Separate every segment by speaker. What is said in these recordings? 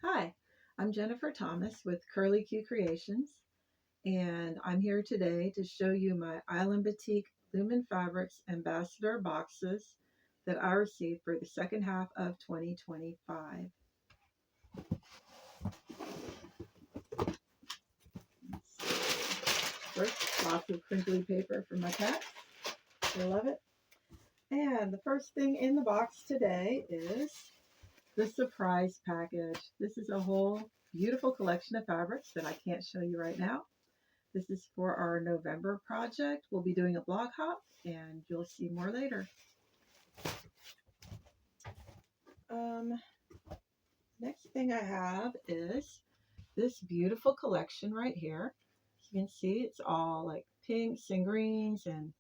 Speaker 1: Hi, I'm Jennifer Thomas with Curly Q Creations, and I'm here today to show you my Island Batik Lumin Fabrics Ambassador boxes that I received for the second half of 2025. First, lots of crinkly paper for my cat. I love it. And the first thing in the box today is the surprise package. This is a whole beautiful collection of fabrics that I can't show you right now. This is for our November project. We'll be doing a blog hop and you'll see more later. Next thing I have is this beautiful collection right here. You can see it's all like pinks and greens and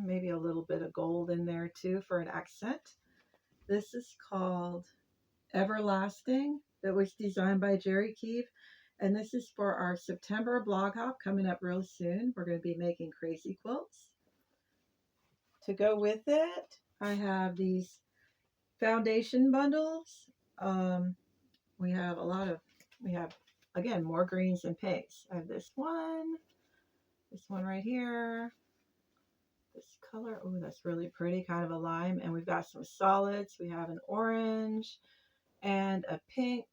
Speaker 1: maybe a little bit of gold in there too for an accent. This is called Everlasting. It was designed by Jerry Keeve. And this is for our September blog hop coming up real soon. We're going to be making crazy quilts. To go with it, I have these foundation bundles. We have again, more greens and pinks. I have this one right here, this color. Oh, that's really pretty, kind of a lime. And we've got some solids. We have an orange and a pink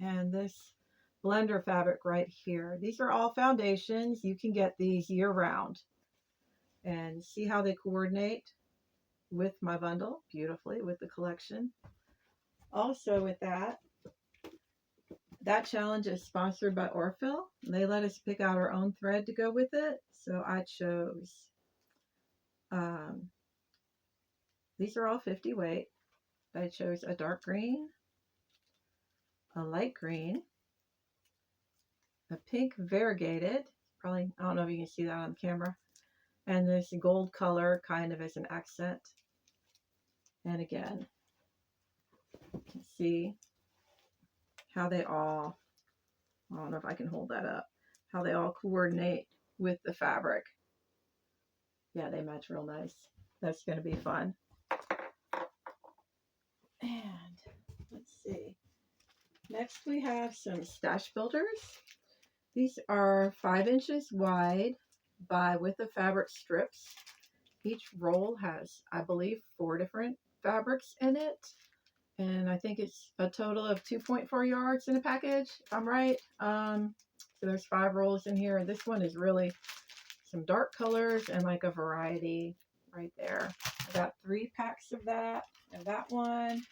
Speaker 1: and this blender fabric right here. These are all foundations. You can get these year round and see how they coordinate with my bundle beautifully with the collection. Also with that challenge is sponsored by Orfil. They let us pick out our own thread to go with it. So I chose, these are all 50 weight. I chose a dark green, a light green, a pink variegated, probably, I don't know if you can see that on camera, and this gold color kind of as an accent. And again, you can see how they all, I don't know if I can hold that up, how they all coordinate with the fabric. Yeah, they match real nice. That's going to be fun. And let's see. Next we have some stash builders. These are 5 inches wide by width of fabric strips. Each roll has, I believe, 4 different fabrics in it. And I think it's a total of 2.4 yards in a package, if I'm right. So there's 5 rolls in here. And this one is really some dark colors and like a variety right there. I got 3 packs of that. And that one.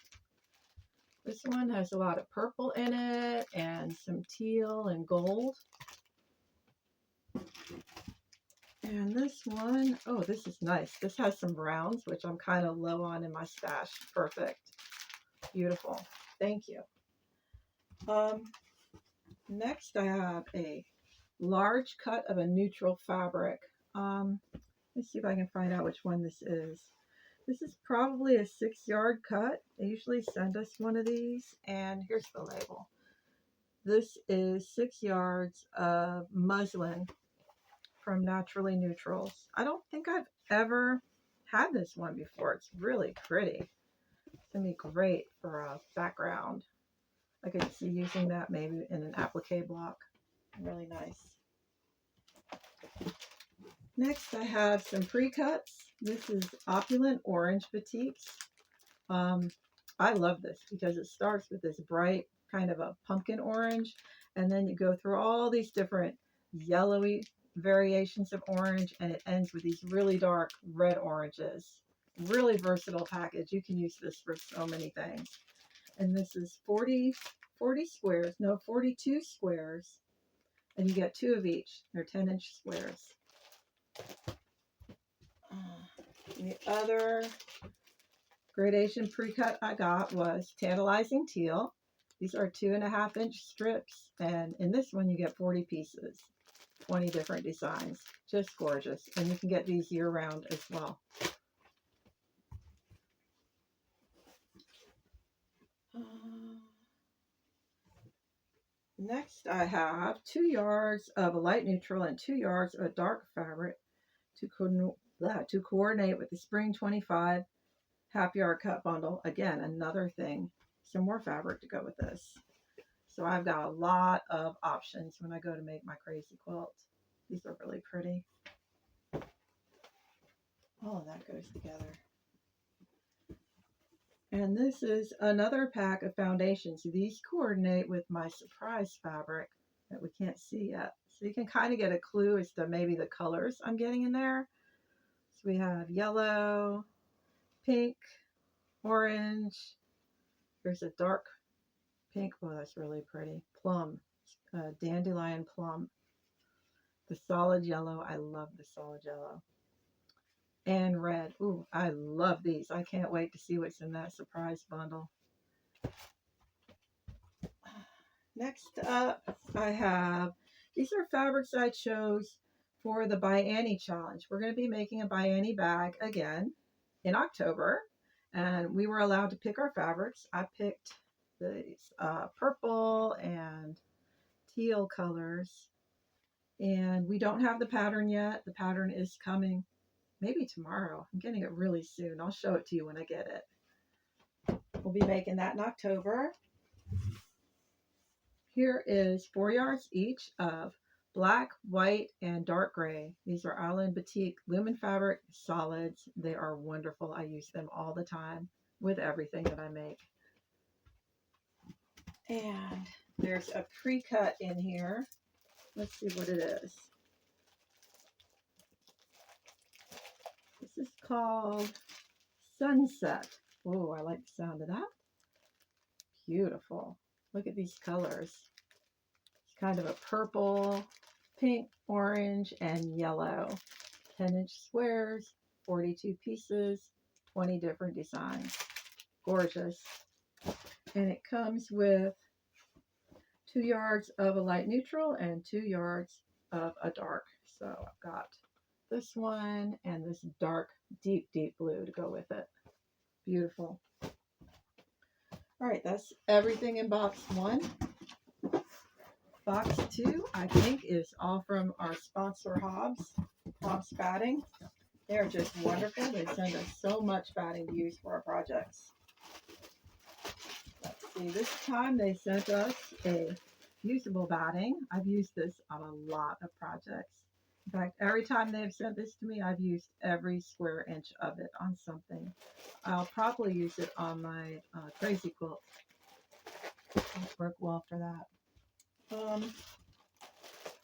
Speaker 1: This one has a lot of purple in it and some teal and gold. And this one, oh, this is nice. This has some browns, which I'm kind of low on in my stash. Perfect. Beautiful. Thank you. Next, I have a large cut of a neutral fabric. Let's see if I can find out which one this is. This is probably a 6-yard cut. They usually send us one of these, and here's the label. This is 6 yards of muslin from Naturally Neutrals. I don't think I've ever had this one before. It's really pretty. It's gonna be great for a background. I could see using that maybe in an applique block. Really nice. Next, I have some pre-cuts. This is Opulent Orange Batiks. I love this because it starts with this bright kind of a pumpkin orange, and then you go through all these different yellowy variations of orange, and it ends with these really dark red oranges. Really versatile package. You can use this for so many things. And this is 40 squares, no, 42 squares, and you get 2 of each. They're 10-inch squares. The other gradation pre-cut I got was Tantalizing Teal. These are 2.5-inch strips, and in this one you get 40 pieces, 20 different designs. Just gorgeous. And you can get these year-round as well. Next, I have 2 yards of a light neutral and 2 yards of a dark fabric to coordinate with the Spring 25 half yard cut bundle. Again, another thing some more fabric to go with this. So I've got a lot of options when I go to make my crazy quilt. These are really pretty. All of that goes together. And this is another pack of foundations. These coordinate with my surprise fabric that we can't see yet. So you can kind of get a clue as to maybe the colors I'm getting in there. So we have yellow, pink, orange. Here's a dark pink. Oh, that's really pretty. Plum, dandelion plum. The solid yellow. I love the solid yellow. And red. Ooh, I love these. I can't wait to see what's in that surprise bundle. Next up, I have, these are fabrics I chose for the By Annie challenge. We're going to be making a By Annie bag again in October, and we were allowed to pick our fabrics. I picked these purple and teal colors, and we don't have the pattern yet. The pattern is coming maybe tomorrow. I'm getting it really soon. I'll show it to you when I get it. We'll be making that in October. Here is 4 yards each of black, white, and dark gray. These are Island Batik Lumin Fabric solids. They are wonderful. I use them all the time with everything that I make. And there's a pre-cut in here. Let's see what it is. This is called Sunset. Oh, I like the sound of that. Beautiful. Look at these colors. It's kind of a purple, pink, orange, and yellow. 10-inch squares, 42 pieces, 20 different designs. Gorgeous. And it comes with 2 yards of a light neutral and 2 yards of a dark. So I've got this one and this dark, deep, deep blue to go with it. Beautiful. All right, that's everything in box 1. Box 2, I think, is all from our sponsor, Hobbs Batting. They're just wonderful. They send us so much batting to use for our projects. Let's see, this time they sent us a fusible batting. I've used this on a lot of projects. In fact, every time they've sent this to me, I've used every square inch of it on something. I'll probably use it on my crazy quilt. It'll work well for that.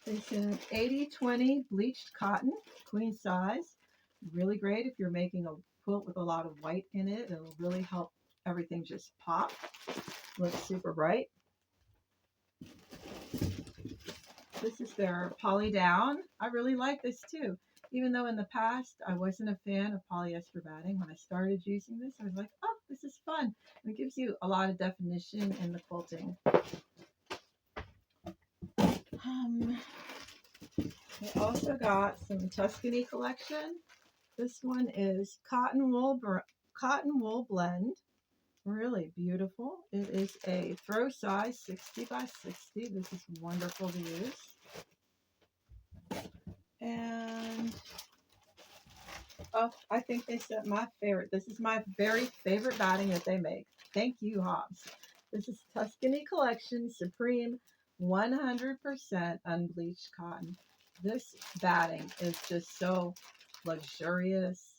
Speaker 1: They sent 80/20 bleached cotton, queen size. Really great if you're making a quilt with a lot of white in it. It'll really help everything just pop. Looks super bright. This is their poly down. I really like this too. Even though in the past I wasn't a fan of polyester batting, when I started using this, I was like, oh, this is fun. And it gives you a lot of definition in the quilting. I also got some Tuscany collection. This one is cotton wool blend. Really beautiful. It is a throw size 60 by 60. This is wonderful to use. And oh, I think they sent my favorite. This is my very favorite batting that they make. Thank you, Hobbs. This is Tuscany Collection Supreme 100% unbleached cotton. This batting is just so luxurious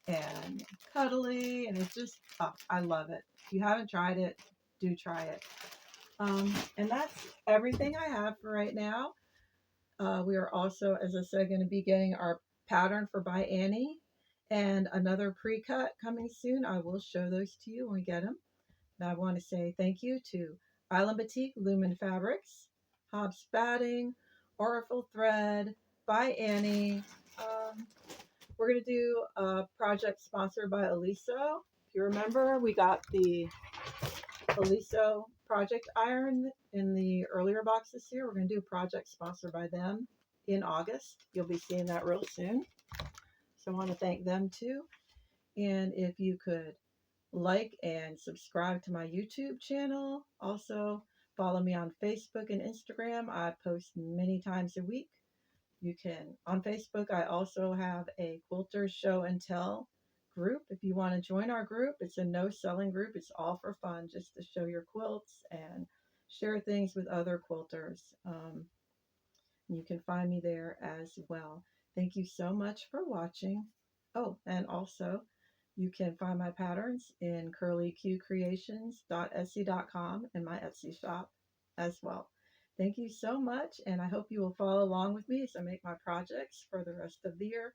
Speaker 1: and cuddly, and it's just, oh, I love it. If you haven't tried it, do try it. And that's everything I have for right now. We are also, as I said, going to be getting our pattern for By Annie and another pre-cut coming soon. I will show those to you when we get them. And I want to say thank you to Island Batik, Lumin Fabrics, Hobbs Batting, Oracle Thread, By Annie. We're going to do a project sponsored by Aliso. If you remember, we got the Aliso project iron in the earlier box this year. We're going to do a project sponsored by them in August. You'll be seeing that real soon. So I want to thank them too. And if you could like and subscribe to my YouTube channel. Also follow me on Facebook and Instagram. I post many times a week. You can, on Facebook, I also have a quilter show and tell group. If you want to join our group, it's a no selling group. It's all for fun, just to show your quilts and share things with other quilters. You can find me there as well. Thank you so much for watching. Oh, and also you can find my patterns in curlyqcreations.etsy.com and my Etsy shop as well. Thank you so much, and I hope you will follow along with me as I make my projects for the rest of the year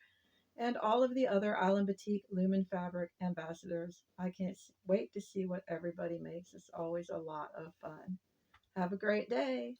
Speaker 1: and all of the other Island Batik Lumin Fabric ambassadors. I can't wait to see what everybody makes. It's always a lot of fun. Have a great day.